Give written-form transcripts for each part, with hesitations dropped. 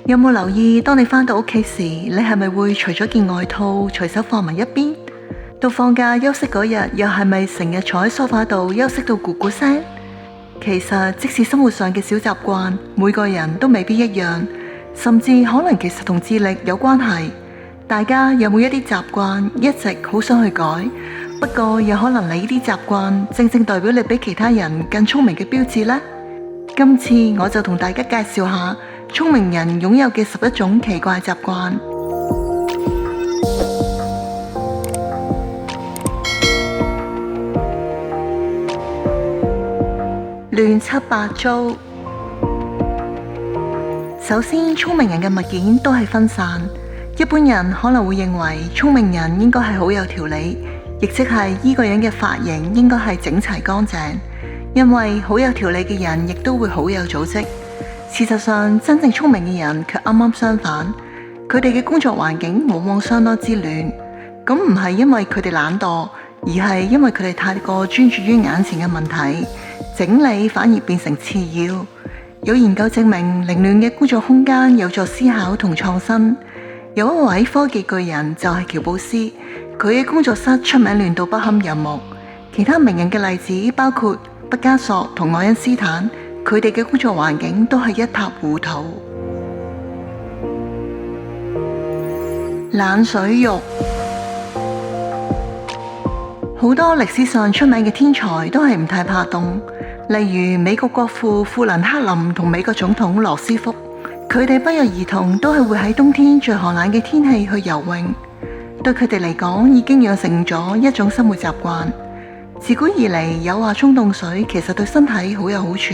有冇留意，當你返到屋企時，你係咪會除咗件外套，隨手放埋一邊？到放假休息嗰日，又係咪成日坐喺梳化度休息到咕咕聲？其實即使生活上嘅小習慣，每個人都未必一樣，甚至可能其實同智力有關係。大家有冇一啲習慣一直好想去改？不過有可能你呢啲習慣正正代表你比其他人更聰明嘅標誌呢？今次我就同大家介紹下聰明人擁有嘅11種奇怪習慣。亂七八糟。首先，聰明人嘅物件都係分散。一般人可能會認為聰明人應該係好有條理，亦即係呢個人嘅髮型應該係整齊乾淨，因為好有條理嘅人亦都會好有組織。事實上，真正聰明嘅人卻啱啱相反，佢哋嘅工作環境往往相當之亂。咁唔係因為佢哋懶惰，而係因為佢哋太過專注於眼前嘅問題，整理反而變成次要。有研究證明，凌亂嘅工作空間有助思考同創新。有一位科技巨人就係喬布斯，佢嘅工作室出名亂到不堪入目。其他名人嘅例子包括畢加索同愛因斯坦，佢哋嘅工作環境都係一塌糊塗。懶水浴。好多歷史上出名嘅天才都係唔太怕凍，例如美國國父富蘭克林同美國總統羅斯福，佢哋不約而同都係會喺冬天最寒冷嘅天氣去游泳。對佢哋嚟講，已經養成咗一種生活習慣。自古以嚟有話沖凍水其實對身體好有好處。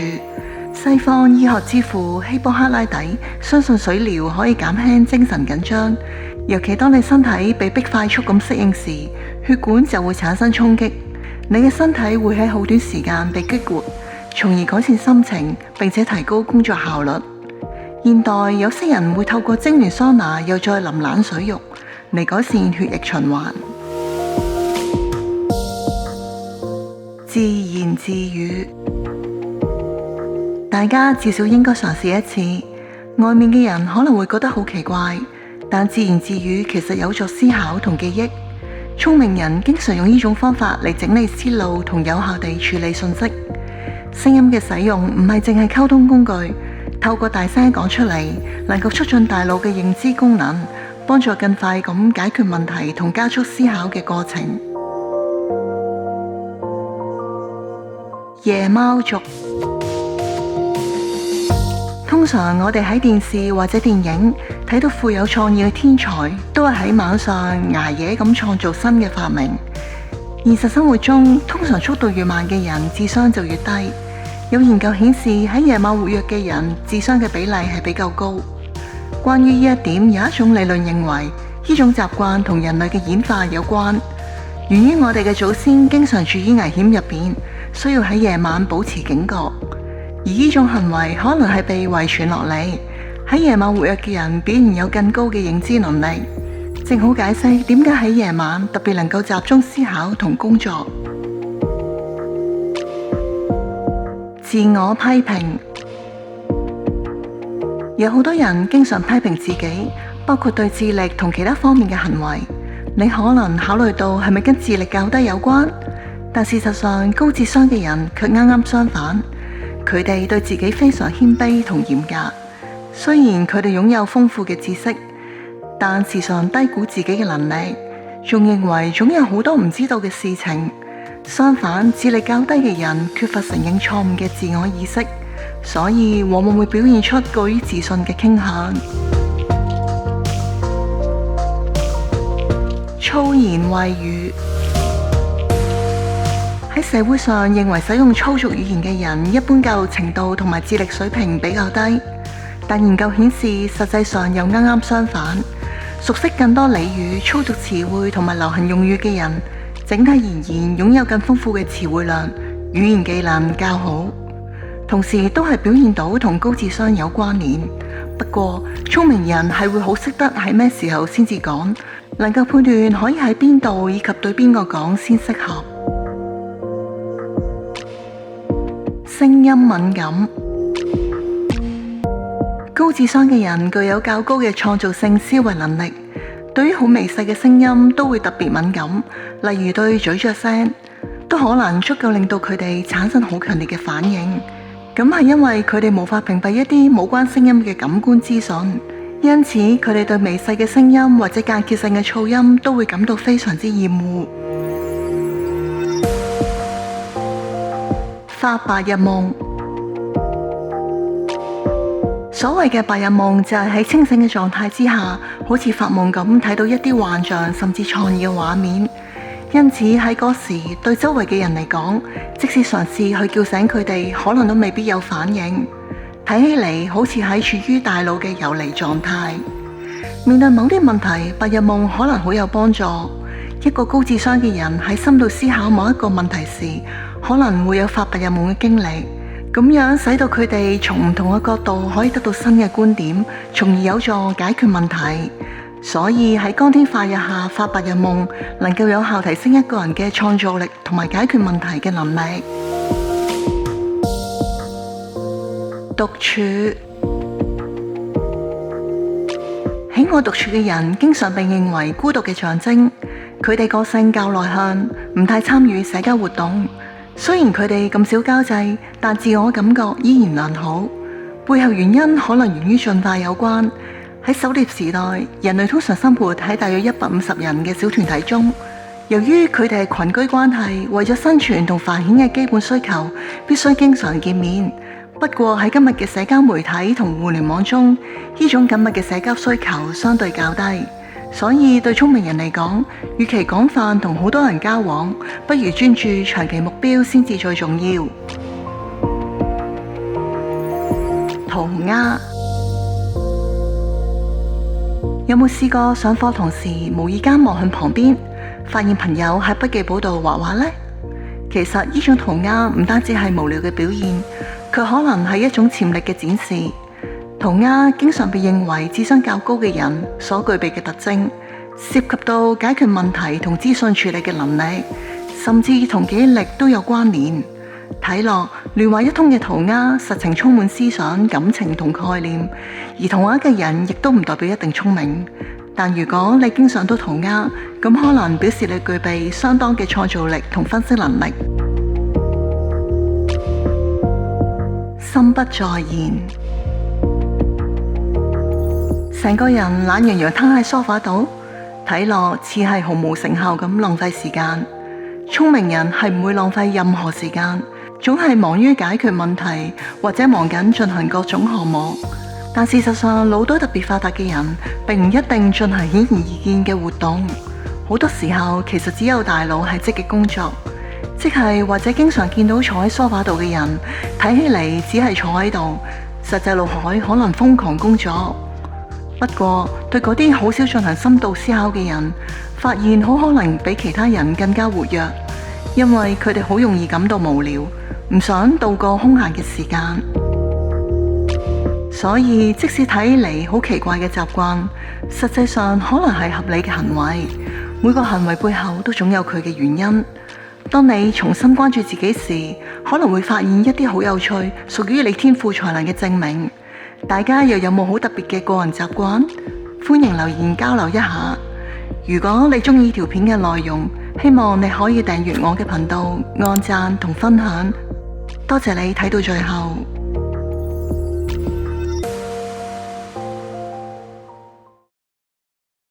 西方醫學之父希波克拉底相信水療可以減輕精神緊張，尤其當你身體被迫快速咁適應時，血管就會產生衝擊，你嘅身體會喺好短時間被激活，從而改善心情並且提高工作效率。現代有些人會透過蒸暖桑拿又再淋冷水浴嚟改善血液循環。自言自語。大家至少應該嘗試一次。外面嘅人可能會覺得好奇怪，但自言自語其實有助思考同記憶。聰明人經常用呢種方法嚟整理思路同有效地處理信息。聲音嘅使用唔係淨係溝通工具，透過大聲講出嚟，能夠促進大腦嘅認知功能，幫助更快咁解決問題同加速思考嘅過程。夜貓族。通常我哋喺電視或者電影睇到富有創意嘅天才，都係喺晚上捱夜咁創造新嘅發明。現實生活中，通常速度越慢嘅人，智商就越低。有研究顯示，喺夜晚活躍嘅人，智商嘅比例係比較高。關於呢一點，有一種理論認為，呢種習慣同人類嘅演化有關，源於我哋嘅祖先經常處於危險入邊，需要喺夜晚保持警覺。而呢種行為可能係被遺傳落嚟，喺夜晚活躍嘅人表現有更高嘅認知能力，正好解釋點解喺夜晚特別能夠集中思考同工作。自我批評。有好多人經常批評自己，包括對智力同其他方面嘅行為。你可能考慮到係咪跟智力較低有關，但事實上高智商嘅人卻啱啱相反。佢哋對自己非常謙卑同嚴格，雖然佢哋擁有豐富嘅知識，但時常低估自己嘅能力，仲認為總有好多唔知道嘅事情。相反，智力較低嘅人缺乏承認錯誤嘅自我意識，所以往往會表現出過於自信嘅傾向。粗言穢語。喺社會上認為使用粗俗語言嘅人一般教育程度同埋智力水平比較低，但研究顯示實際上又啱啱相反。熟悉更多俚語、粗俗詞彙同埋流行用語嘅人，整體而言擁有更豐富嘅詞彙量，語言技能較好，同時都係表現到同高智商有關聯。不過聰明人係會好識得喺咩時候先至講，能夠判斷可以喺邊度以及對邊個講先適合。聲音敏感。高智商嘅人具有較高嘅創造性思維能力，對於好微細嘅聲音都會特別敏感，例如對咀嚼聲，都可能足夠令到佢哋產生好強烈嘅反應。咁係因為佢哋無法屏蔽一啲冇關聲音嘅感官資訊，因此佢哋對微細嘅聲音或者間歇性嘅噪音都會感到非常之厭惡。發白日夢。所謂嘅白日夢就係喺清醒嘅狀態之下，好似發夢咁睇到一啲幻象甚至創意嘅畫面。因此喺嗰時，對周圍嘅人嚟講，即使嘗試去叫醒佢哋，可能都未必有反應。睇起嚟好似喺處於大腦嘅游離狀態。面對某啲問題，白日夢可能好有幫助。一個高智商嘅人喺深度思考某一個問題時，可能會有發白日夢嘅經歷。咁樣使到佢哋從唔同嘅角度可以得到新嘅觀點，從而有助解決問題。所以喺光天化日下發白日夢，能夠有效提升一個人嘅創造力同埋解決問題嘅能力。獨處。喜愛獨處嘅人經常被認為孤獨嘅象徵，佢哋個性較內向，唔太參與社交活動。雖然佢哋咁少交際，但自我感覺依然良好。背後原因可能源於進化有關。喺狩獵時代，人類通常生活喺大約150人嘅小團體中。由於佢哋係群居關係，為咗生存同繁衍嘅基本需求，必須經常見面。不過喺今日嘅社交媒體同互聯網中，呢種緊密嘅社交需求相對較低。所以對聰明人嚟講，與其廣泛同好多人交往，不如專注長期目標先至最重要。塗鴉。有冇試過上課同時無意間望向旁邊，發現朋友喺筆記簿度畫畫呢？其實呢種塗鴉唔單止係無聊嘅表現，佢可能係一種潛力嘅展示。塗鴉經常被認為智商較高嘅人所具備嘅特徵，涉及到解決問題同資訊處理嘅能力，甚至同記憶力都有關聯。睇落亂畫一通嘅塗鴉，實情充滿思想、感情同概念，而塗鴉嘅人亦都唔代表一定聰明。但如果你經常都塗鴉，咁可能表示你具備相當嘅創造力同分析能力。心不在焉。成個人懶洋洋攤喺梳化度，睇落似係毫無成效咁浪費時間。聰明人係唔會浪費任何時間，總係忙於解決問題，或者忙緊進行各種項目。但事實上，腦袋特別發達嘅人並唔一定進行顯而易見嘅活動。好多時候其實只有大腦係積極工作，即係或者經常見到坐喺梳化度嘅人，睇起嚟只係坐喺度，實際腦海可能瘋狂工作。不過對嗰啲好少進行深度思考嘅人，發現好可能比其他人更加活躍，因為佢哋好容易感到無聊，唔想度過空閒嘅時間。所以即使睇嚟好奇怪嘅習慣，實際上可能係合理嘅行為。每個行為背後都總有佢嘅原因。當你重新關注自己時，可能會發現一啲好有趣，屬於你天賦才能嘅證明。大家又有冇好特別嘅個人習慣？歡迎留言交流一下。如果你中意條片嘅內容，希望你可以訂閱我嘅頻道、按讚同分享。多謝你睇到最後。